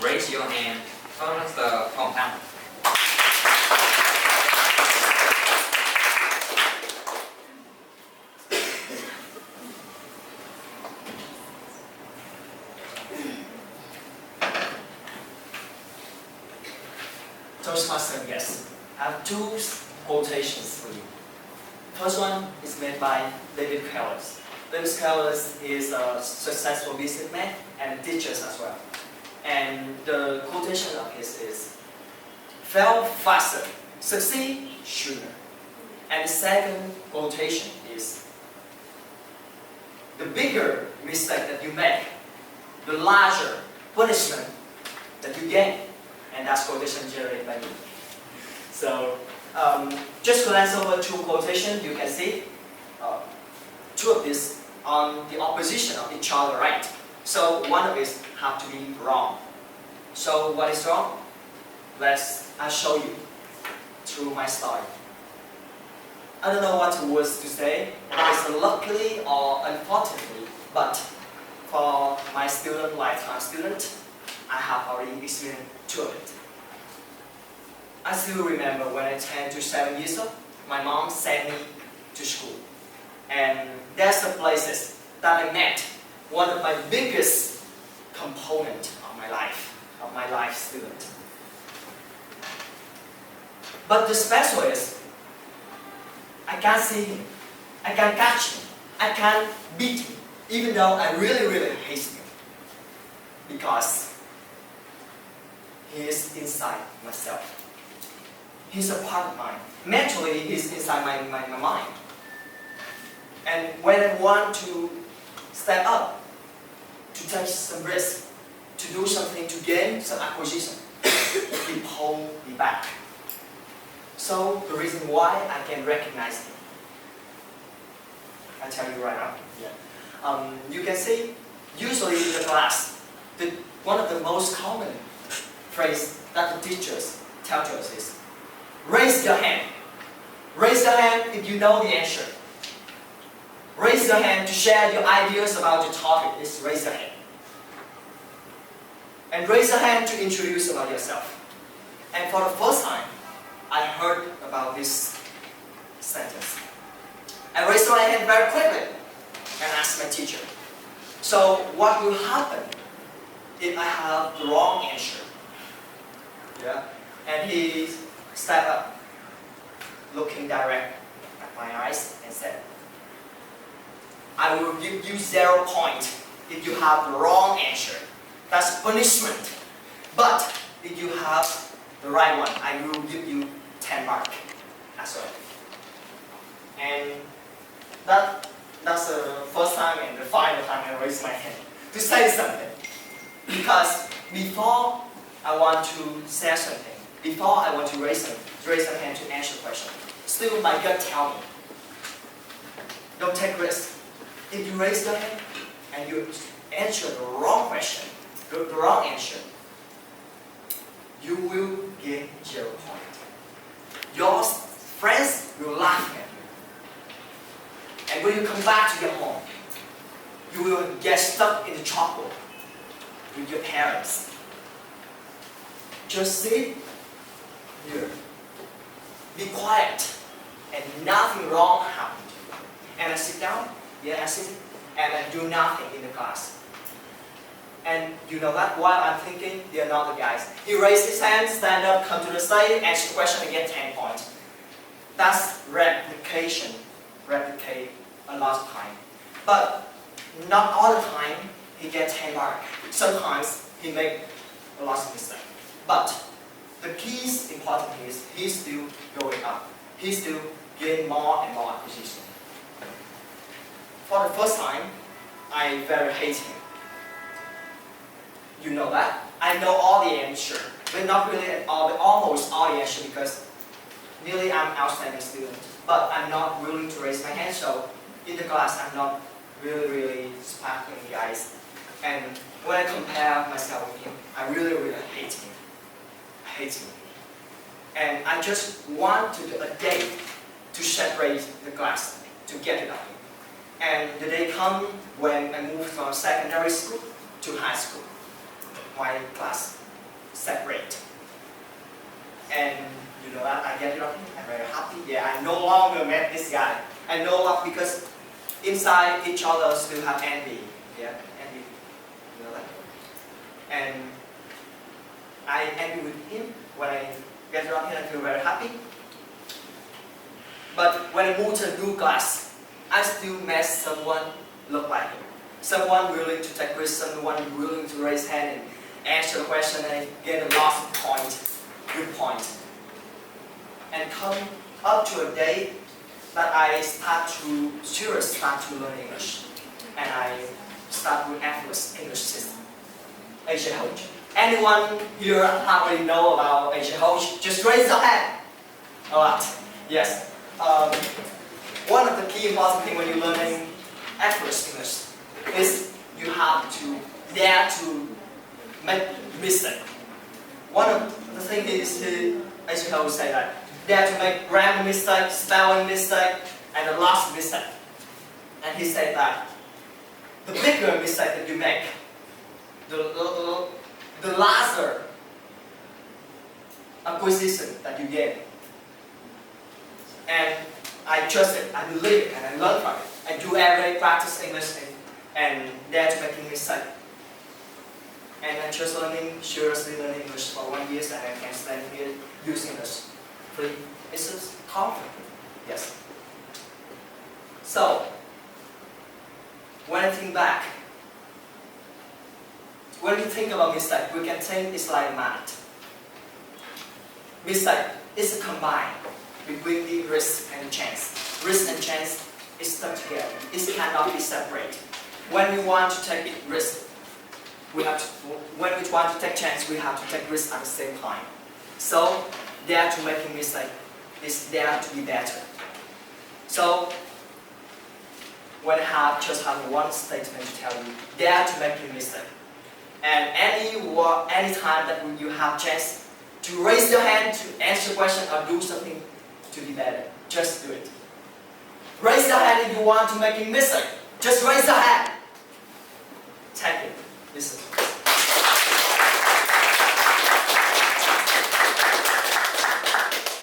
raise your hand. TOASTMASTER Hồng Thăng. Toastmaster, yes. I have two quotations for you. First one is made by David Kellers. David Kellers is a successful businessman and teachers as well. And the quotation of his is, fail faster, succeed sooner. And the second quotation is, the bigger mistake that you make, the larger punishment that you gain. And that's quotation generated by me. So, just glance over two quotations, you can see two of these on the opposition of each other, right? So one of it have to be wrong. So what is wrong? I'll show you through my story. I don't know what words to say, it's luckily or unfortunately, but for my student, lifetime student, I have already experienced two of it. I still remember when I was 10 to 7 years old, my mom sent me to school. And that's the places that I met one of my biggest components of my life student. But the special is, I can't see him, I can't catch him, I can't beat him, even though I really hate him. Because he is inside myself. He's a part of mine. Mentally, he's inside my mind. And when I want to step up, to take some risk, to do something, to gain some acquisition, he pull me back. So the reason why I can recognize him, I tell you right now. Yeah. You can see, usually in the class, one of the most common phrase that the teachers tell to us is, raise your hand. Raise your hand if you know the answer. Raise your hand to share your ideas about the topic. Is raise your hand. And raise your hand to introduce about yourself. And for the first time, I heard about this sentence. I raised my hand very quickly and asked my teacher, so what will happen if I have the wrong answer? Yeah. And he stepped up, looking direct at my eyes and said, I will give you 0 points if you have the wrong answer. That's punishment. But if you have the right one, I will give you 10 marks as well. And that's the first time and the final time I raised my hand to say something. Because before I want to say something, before I want to raise a hand to answer a question, still my gut tell me, don't take risks. If you raise your hand and you answer the wrong question, the wrong answer, you will get 0 points. Your friends will laugh at you. And when you come back to your home, you will get stuck in the chalkboard with your parents. Just sit here, be quiet, and nothing wrong happened. And I sit down, yeah, I sit, and I do nothing in the class. And you know that while I'm thinking, there are other guys. He raised his hand, stand up, come to the stage, answer the question, and get 10 points. That's replicate a lot of time. But not all the time he gets 10 marks. Sometimes he makes a lot of mistakes. But the key important is he's still going up. He's still getting more and more acquisition. For the first time, I very hate him. You know that. I know all the answer, but not really at all, but almost all the answer because nearly I'm an outstanding student. But I'm not willing to raise my hand, so in the class I'm not really sparking guys. And when I compare myself with him, I really hate him. I hate him. And I just want to do a day to separate the class, to get it up. And the day comes when I moved from secondary school to high school. My class separate. And you know, I get it up. I'm very happy. Yeah, I no longer met this guy. I know what, because inside each other still have envy. Yeah, envy. You know that. And I envy with him. When I get around here, I feel very happy. But when I move to a new class, I still met someone look like him. Someone willing to take risks, someone willing to raise hand and answer the question and get a lost point, good point. And come up to a day that I start to seriously start to learn English. And I start with effortless English system. THUYòng. Anyone here already know about THUYòng? Just raise your hand. Alright, yes. One of the key important things when you're learning effortless English is you have to dare to make mistake. One of the things is THUYòng say that dare to make grammar mistake, spelling mistake, and the last mistake. And he said that the bigger mistake that you make, the larger acquisition that you get. And I trust it, I believe it, and I learn from it. I do every day practice English and dare to make mistake. And I just seriously learning English for 1 year, and I can stand here using English free. It's just comfort. Yes. So, when I think back, when we think about mistake, we can think it's like math. Mistake is combined between the risk and chance. Risk and chance is stuck together. It cannot be separated. When we want to take risk, when we want to take chance, we have to take risk at the same time. So, dare to make a mistake is dare to be better. So, when I just have one statement to tell you, dare to make a mistake. And any time that you have chance to raise your hand to answer a question or do something to be better, just do it. Raise your hand if you want to make a mistake. Just raise your hand.